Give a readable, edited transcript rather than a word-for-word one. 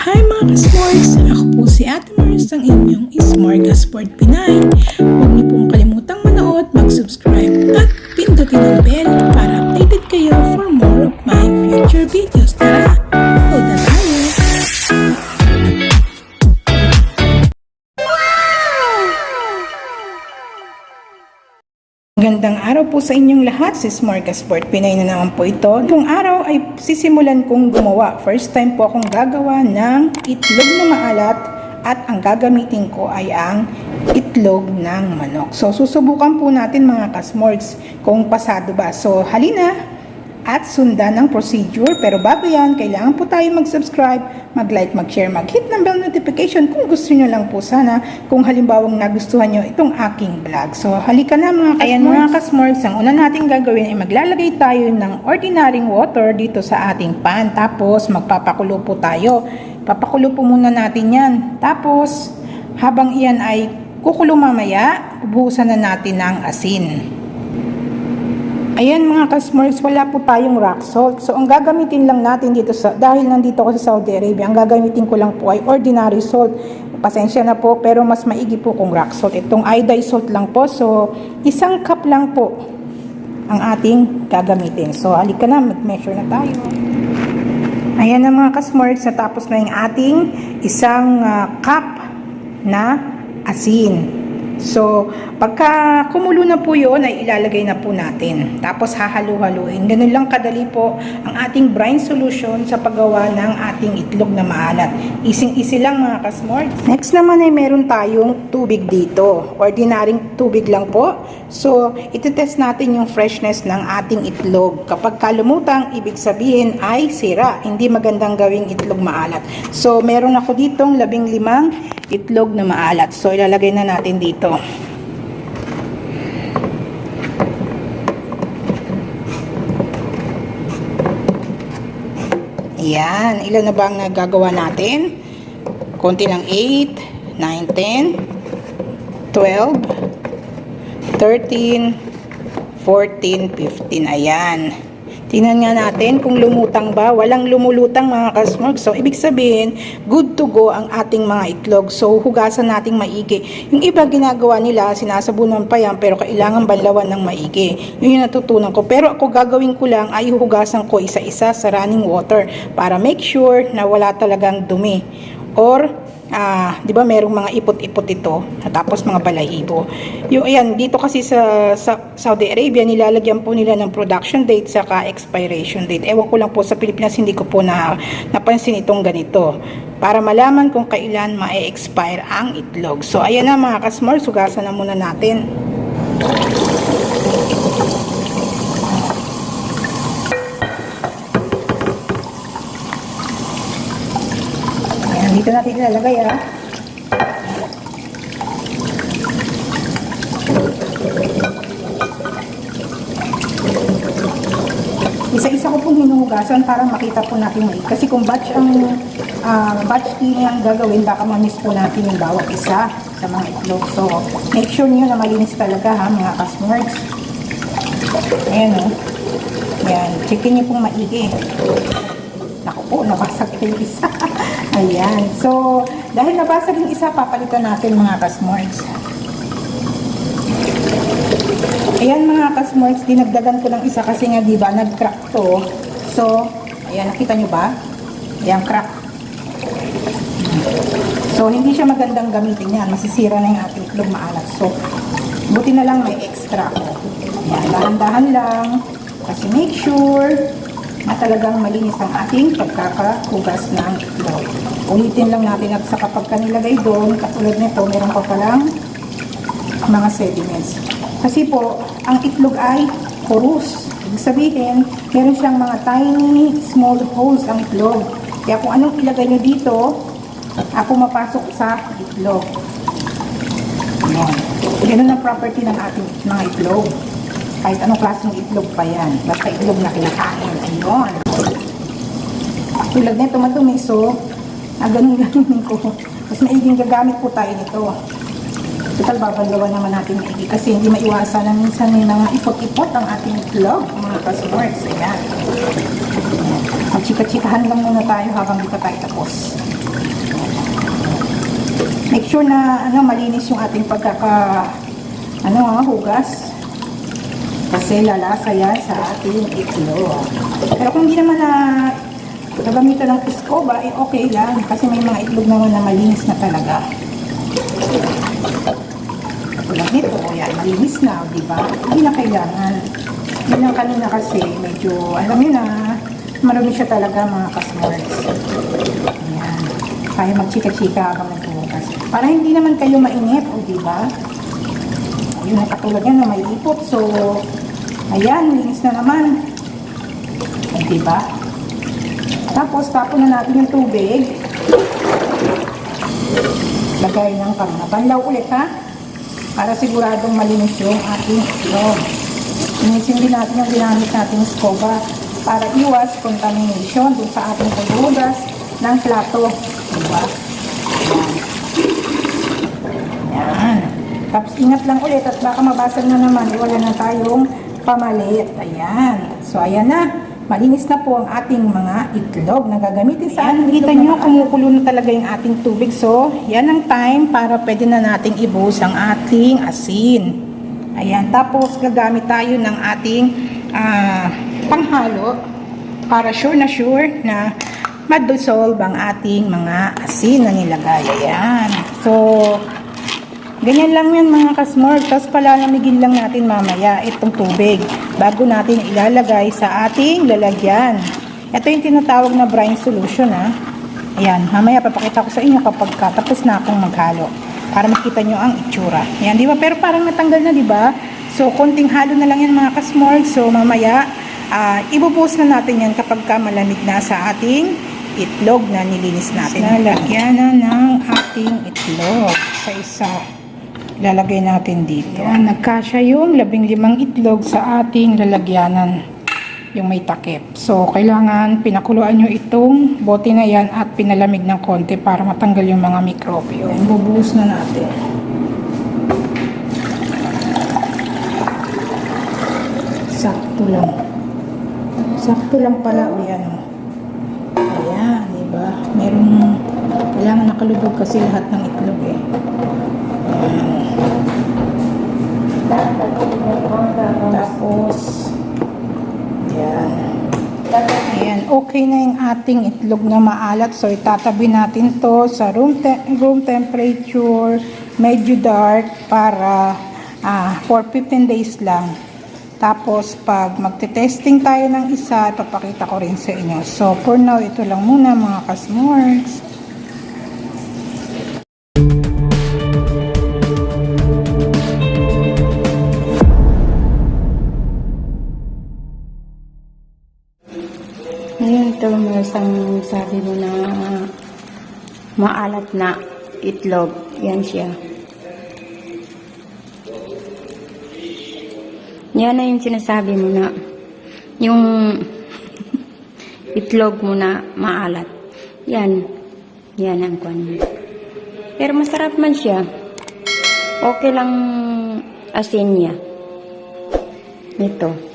Hi mga ka-Smorgs! Ako po si Ate Mars, ang inyong Smorgasbord Pinay. Huwag niyo pong kalimutang manood, mag-subscribe at pindutin ang bell para updated kayo for more of my future videos. Tara! Load na tayo! Magandang araw po sa inyong lahat, si Smorgasbord Pinay na naman po ito. Itong araw ay sisimulan kong gumawa. First time po akong gagawa ng itlog na maalat at ang gagamitin ko ay ang itlog ng manok. So susubukan po natin mga ka-Smorgs kung pasado ba. So halina at sundan ang procedure. Pero bago yan, kailangan po tayo mag-subscribe, mag-like, mag-share, mag-hit ng bell notification kung gusto nyo lang po sana, kung halimbawang nagustuhan nyo itong aking vlog. So halika na mga ka-Smorgs. Ayan mga ka-Smorgs, ang una natin gagawin ay maglalagay tayo ng ordinary water dito sa ating pan. Tapos magpapakulo po tayo. Papakulo po muna natin yan. Tapos habang iyan ay kukulo mamaya, ubuhusan na natin ng asin. Ayan mga ka-Smorgs, wala po tayong rock salt. So ang gagamitin lang natin dito, dahil nandito ako sa Saudi Arabia, ang gagamitin ko lang po ay ordinary salt. Pasensya na po, pero mas maigi po kung rock salt. Itong iodized salt lang po. So isang cup lang po ang ating gagamitin. So halika na, mag-measure na tayo. Ayan na mga ka-Smorgs, natapos na yung ating isang cup na asin. So, pagka kumulo na po yun, ay ilalagay na po natin. Tapos hahalu-haluin. Ganun lang kadali po ang ating brine solution sa paggawa ng ating itlog na maalat. Ising-isi lang mga ka-Smorgs. Next naman ay meron tayong tubig dito. Ordinaryong tubig lang po. So, ititest natin yung freshness ng ating itlog. Kapag kalumutang, ibig sabihin ay sira. Hindi magandang gawing itlog maalat. So, meron ako ditong 15 itlog na maalat. So, ilalagay na natin dito. Ayan. Ilan na ba ang nagagawa natin? Konti lang. 8, 9, 10, 12, 13, 14, 15. Ayan. Tingnan nga natin kung lumutang ba. Walang lumulutang mga ka-Smorgs. So, ibig sabihin, good to go ang ating mga itlog. So, hugasan nating maigi. Yung iba ginagawa nila, sinasabunan pa yan, pero kailangan banlawan ng maigi. Yun yung natutunan ko. Pero ako gagawin ko lang ay hugasan ko isa-isa sa running water para make sure na wala talagang dumi. Or, di ba merong mga ipot-ipot ito, tapos mga balahibo. Yung ayan, dito kasi sa Saudi Arabia, nilalagyan po nila ng production date saka expiration date. Ewan ko lang po sa Pilipinas, hindi ko po napansin itong ganito. Para malaman kung kailan ma-expire ang itlog. So ayan na mga ka-Smorgs, sugasan na muna natin. Dito natin ilalagay Isa-isa ko pong hinuhugasan para makita po natin maigi. Kasi kung batch cleaning ang gagawin, baka ma-miss po natin yung bawat isa sa mga itlog. So, make sure niyo na malinis talaga mga ka-Smorgs. Ayan Ayan, checkin niyo pong maigi. Naku po, nabasag yung isa. Ayan. So, dahil nabasag yung isa, papalitan natin mga ka-Smorgs. Ayan mga ka-Smorgs, dinagdagan ko ng isa kasi nga diba, nag-crack to. So, ayan, nakita nyo ba? Ayan, crack. So, hindi siya magandang gamitin yan. Masisira na yung ating itlog maalat. So, buti na lang may extra ako. Ayan, dahan-dahan lang. Kasi make sure na talagang malinis ang ating pagkakahugas ng itlog. Ulitin lang natin at saka pagka nilagay doon, katulad nito, meron pa palang mga sediments. Kasi po, ang itlog ay porous. Ibig sabihin, meron siyang mga tiny, small holes ang itlog. Kaya kung anong ilagay nyo dito, pumapasok sa itlog. Ayan. Ganun ang property ng ating mga itlog. Kahit anong klaseng itlog pa yan. Basta itlog na kinakain. Ayun. Tulad nito madumi. So, ganun ko. Mas maiging gagamit po tayo nito. Total, babalawan naman natin maigi. Kasi hindi maiwasan na minsan may mga ipot-ipot ang ating itlog. Mga ka-Smorgs. Ayan. Chika-chikahan lang muna tayo habang di pa tayo tapos. Make sure na malinis yung ating hugas. Kasi lalasa yan sa ating itlog. Pero kung hindi naman gagamitan ng iskoba, okay lang. Kasi may mga itlog naman na malinis na talaga. Tulad nito, yan, malinis na, di ba? Hindi na kailangan. Hindi lang kanina kasi medyo, alam nyo na, marami siya talaga mga kasmords. Ayan. Kaya magchika-chika habang naghuhugas. Para hindi naman kayo mainip, o di ba? Yun ang katulad yan na may ipot. So, ayan, linis na naman. O di ba? Tapos, tapon na natin yung tubig. Lagay ng banlaw ulit, ha? Para siguradong malinis yung ating itlog. Linisin din natin yung ginamit nating scoba para iwas contamination dun sa ating paghuhugas ng plato. Diba? Ayan. Tapos ingat lang ulit at baka mabasag na naman. Wala na tayong pamalit. Ayan. So ayan na. Malinis na po ang ating mga itlog na gagamitin sa ating itlog. Kita nyo, kumukulo na talaga yung ating tubig. So, yan ang time para pwede na nating ibuhos ang ating asin. Ayan. Tapos, gagamit tayo ng ating panghalo para sure na ma-dissolve ang ating mga asin na nilagay. Ayan. So, ganyan lang yan mga kasmorg. Tapos palalamigin lang natin mamaya itong tubig bago natin ilalagay sa ating lalagyan. Ito yung tinatawag na brine solution, ha. Ayan, mamaya papakita ko sa inyo kapag tapos na akong maghalo para makita nyo ang itsura. Ayan, di ba? Pero parang natanggal na, di ba? So, konting halo na lang yan mga kasmorg. So, mamaya ibubuhos na natin yan kapag malamig na sa ating itlog na nilinis natin. Lalagyan na ng ating itlog sa isa. Lalagay natin dito. Ayan, nagkasya yung 15 itlog sa ating lalagyanan. Yung may takip. So, kailangan pinakuluan nyo itong bote na yan at pinalamig ng konti para matanggal yung mga mikrobyo. Ayan, bubuhos na natin. Sakto lang. Sakto lang pala. O yan o. Ayan, diba? Merong kailangan nakalubog kasi lahat ng itlog eh. Tapos ayan, okay na yung ating itlog na maalat. So itatabi natin to sa room temperature, medyo dark para for 15 days lang. Tapos pag magte-testing tayo ng isa, ipapakita ko rin sa inyo. So for now, ito lang muna mga kasmorgs. Ngayon ito masang sabi mo na maalat na itlog. Yan siya. Yan na yung sinasabi mo na yung itlog mo na maalat. Yan. Yan ang kwan mo. Pero masarap man siya. Okay lang asin niya. Ito.